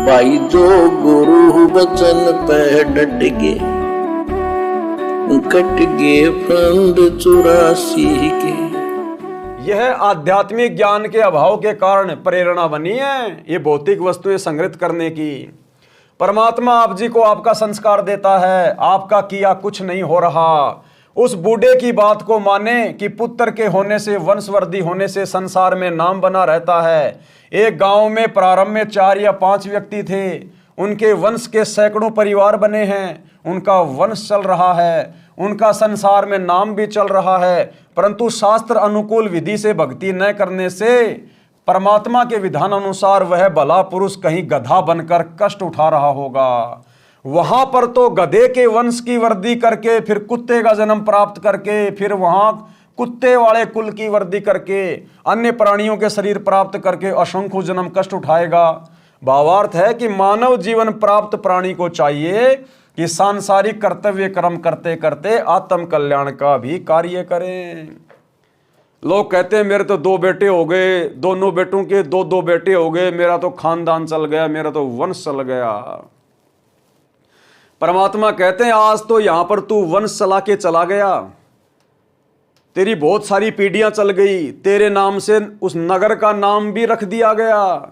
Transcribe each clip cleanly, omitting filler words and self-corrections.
भाई जो गुरु वचन पे डट गे, कट गे फंद 84 के। यह आध्यात्मिक ज्ञान के अभाव के कारण प्रेरणा बनी है ये भौतिक वस्तुएं संग्रहित करने की। परमात्मा आप जी को आपका संस्कार देता है, आपका किया कुछ नहीं हो रहा। उस बूढ़े की बात को माने कि पुत्र के होने से, वंशवृद्धि होने से संसार में नाम बना रहता है। एक गांव में प्रारंभ में 4 या 5 व्यक्ति थे, उनके वंश के सैकड़ों परिवार बने हैं, उनका वंश चल रहा है, उनका संसार में नाम भी चल रहा है। परंतु शास्त्र अनुकूल विधि से भक्ति न करने से परमात्मा के विधान अनुसार वह भला पुरुष कहीं गधा बनकर कष्ट उठा रहा होगा। वहां पर तो गधे के वंश की वृद्धि करके, फिर कुत्ते का जन्म प्राप्त करके, फिर वहां कुत्ते वाले कुल की वृद्धि करके, अन्य प्राणियों के शरीर प्राप्त करके असंख्य जन्म कष्ट उठाएगा। भावार्थ है कि मानव जीवन प्राप्त प्राणी को चाहिए कि सांसारिक कर्तव्य कर्म करते करते आत्म कल्याण का भी कार्य करें। लोग कहते हैं मेरे तो 2 बेटे हो गए, दोनों बेटों के 2-2 बेटे हो गए, मेरा तो खानदान चल गया, मेरा तो वंश चल गया। परमात्मा कहते हैं आज तो यहां पर तू वंश चला के चला गया, तेरी बहुत सारी पीढ़ियां चल गई, तेरे नाम से उस नगर का नाम भी रख दिया गया,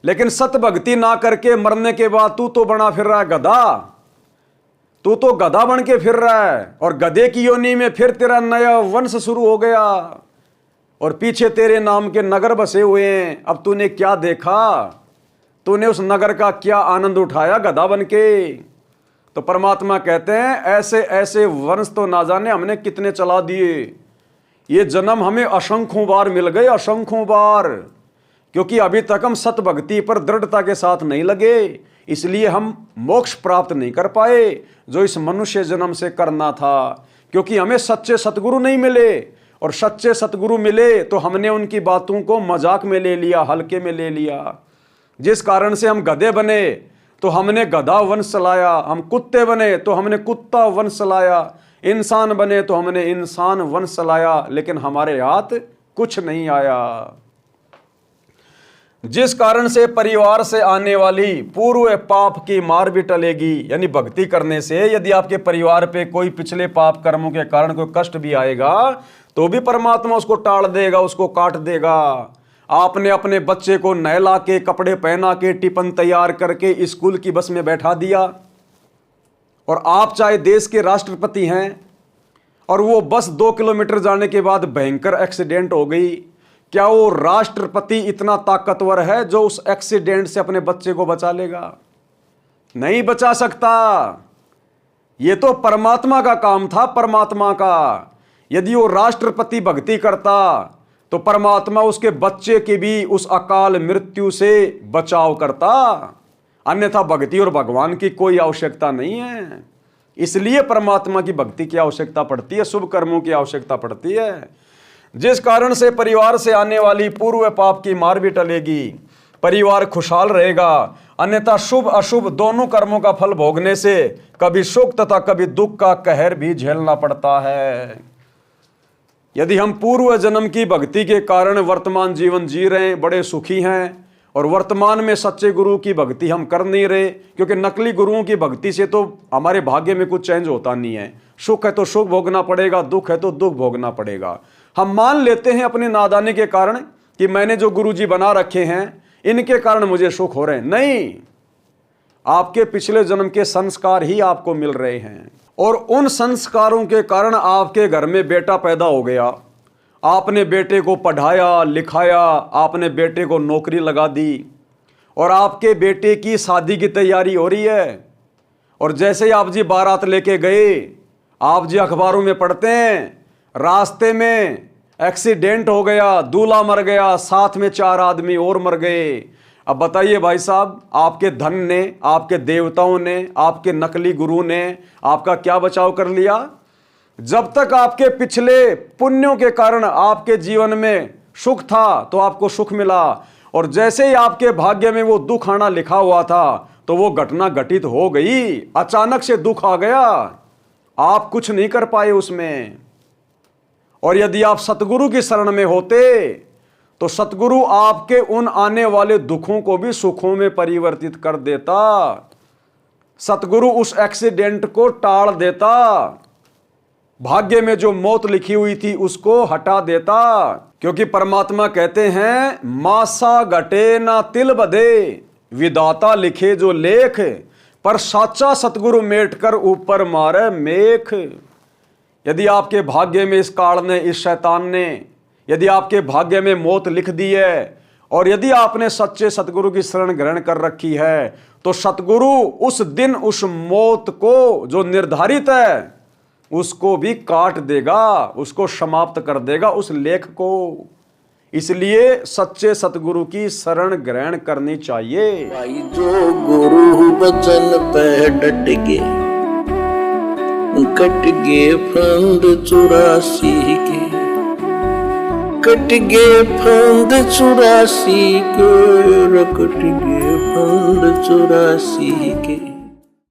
लेकिन सत भक्ति ना करके मरने के बाद तू तो बना फिर रहा है गधा। तू तो गधा बन के फिर रहा है और गधे की योनि में फिर तेरा नया वंश शुरू हो गया और पीछे तेरे नाम के नगर बसे हुए हैं। अब तूने क्या देखा, तूने उस नगर का क्या आनंद उठाया गधा बन के। तो परमात्मा कहते हैं ऐसे ऐसे वंश तो ना जाने हमने कितने चला दिए। ये जन्म हमें असंख्यों बार मिल गए, असंख्यों बार, क्योंकि अभी तक हम सत भक्ति पर दृढ़ता के साथ नहीं लगे, इसलिए हम मोक्ष प्राप्त नहीं कर पाए जो इस मनुष्य जन्म से करना था। क्योंकि हमें सच्चे सतगुरु नहीं मिले, और सच्चे सतगुरु मिले तो हमने उनकी बातों को मजाक में ले लिया, हल्के में ले लिया। जिस कारण से हम गधे बने तो हमने गधा वंश चलाया, हम कुत्ते बने तो हमने कुत्ता वंश चलाया, इंसान बने तो हमने इंसान वंश चलाया, लेकिन हमारे हाथ कुछ नहीं आया। जिस कारण से परिवार से आने वाली पूर्व पाप की मार भी टलेगी। यानी भक्ति करने से यदि आपके परिवार पे कोई पिछले पाप कर्मों के कारण कोई कष्ट भी आएगा तो भी परमात्मा उसको टाल देगा, उसको काट देगा। आपने अपने बच्चे को नहला के, कपड़े पहना के, टिफिन तैयार करके स्कूल की बस में बैठा दिया, और आप चाहे देश के राष्ट्रपति हैं और वो बस 2 किलोमीटर जाने के बाद भयंकर एक्सीडेंट हो गई, क्या वो राष्ट्रपति इतना ताकतवर है जो उस एक्सीडेंट से अपने बच्चे को बचा लेगा? नहीं बचा सकता। ये तो परमात्मा का काम था, परमात्मा का। यदि वो राष्ट्रपति भक्ति करता तो परमात्मा उसके बच्चे की भी उस अकाल मृत्यु से बचाव करता, अन्यथा भक्ति और भगवान की कोई आवश्यकता नहीं है। इसलिए परमात्मा की भक्ति की आवश्यकता पड़ती है, शुभ कर्मों की आवश्यकता पड़ती है। जिस कारण से परिवार से आने वाली पूर्व पाप की मार भी टलेगी, परिवार खुशहाल रहेगा, अन्यथा शुभ अशुभ दोनों कर्मों का फल भोगने से कभी सुख तथा कभी दुख का कहर भी झेलना पड़ता है। यदि हम पूर्व जन्म की भक्ति के कारण वर्तमान जीवन जी रहे हैं, बड़े सुखी हैं, और वर्तमान में सच्चे गुरु की भक्ति हम कर नहीं रहे, क्योंकि नकली गुरुओं की भक्ति से तो हमारे भाग्य में कुछ चेंज होता नहीं है। सुख है तो सुख भोगना पड़ेगा, दुख है तो दुख भोगना पड़ेगा। हम मान लेते हैं अपने नादानी के कारण कि मैंने जो गुरुजी बना रखे हैं इनके कारण मुझे सुख हो रहे हैं। नहीं, आपके पिछले जन्म के संस्कार ही आपको मिल रहे हैं, और उन संस्कारों के कारण आपके घर में बेटा पैदा हो गया, आपने बेटे को पढ़ाया लिखाया, आपने बेटे को नौकरी लगा दी, और आपके बेटे की शादी की तैयारी हो रही है। और जैसे ही आप जी बारात लेके गए, आप जी अखबारों में पढ़ते हैं रास्ते में एक्सीडेंट हो गया, दूल्हा मर गया, साथ में 4 आदमी और मर गए। अब बताइए भाई साहब, आपके धन ने, आपके देवताओं ने, आपके नकली गुरु ने आपका क्या बचाव कर लिया? जब तक आपके पिछले पुण्यों के कारण आपके जीवन में सुख था तो आपको सुख मिला, और जैसे ही आपके भाग्य में वो दुख आना लिखा हुआ था तो वो घटना घटित हो गई। अचानक से दुख आ गया, आप कुछ नहीं कर पाए उसमें। और यदि आप सतगुरु की शरण में होते तो सतगुरु आपके उन आने वाले दुखों को भी सुखों में परिवर्तित कर देता। सतगुरु उस एक्सीडेंट को टाल देता, भाग्य में जो मौत लिखी हुई थी उसको हटा देता। क्योंकि परमात्मा कहते हैं मासा घटे ना तिल बधे, विधाता लिखे जो लेख, पर साचा सतगुरु मेट कर ऊपर मारे मेख। यदि आपके भाग्य में इस काल ने, इस शैतान ने, यदि आपके भाग्य में मौत लिख दी है और यदि आपने सच्चे सतगुरु की शरण ग्रहण कर रखी है, तो सतगुरु उस दिन उस मौत को जो निर्धारित है उसको भी काट देगा, उसको समाप्त कर देगा, उस लेख को। इसलिए सच्चे सतगुरु की शरण ग्रहण करनी चाहिए। भाई जो गुरु बचन पे डट गए, कट गए फंद 84 के, कट गए फंद 84 के, कट गए फंद 84 के।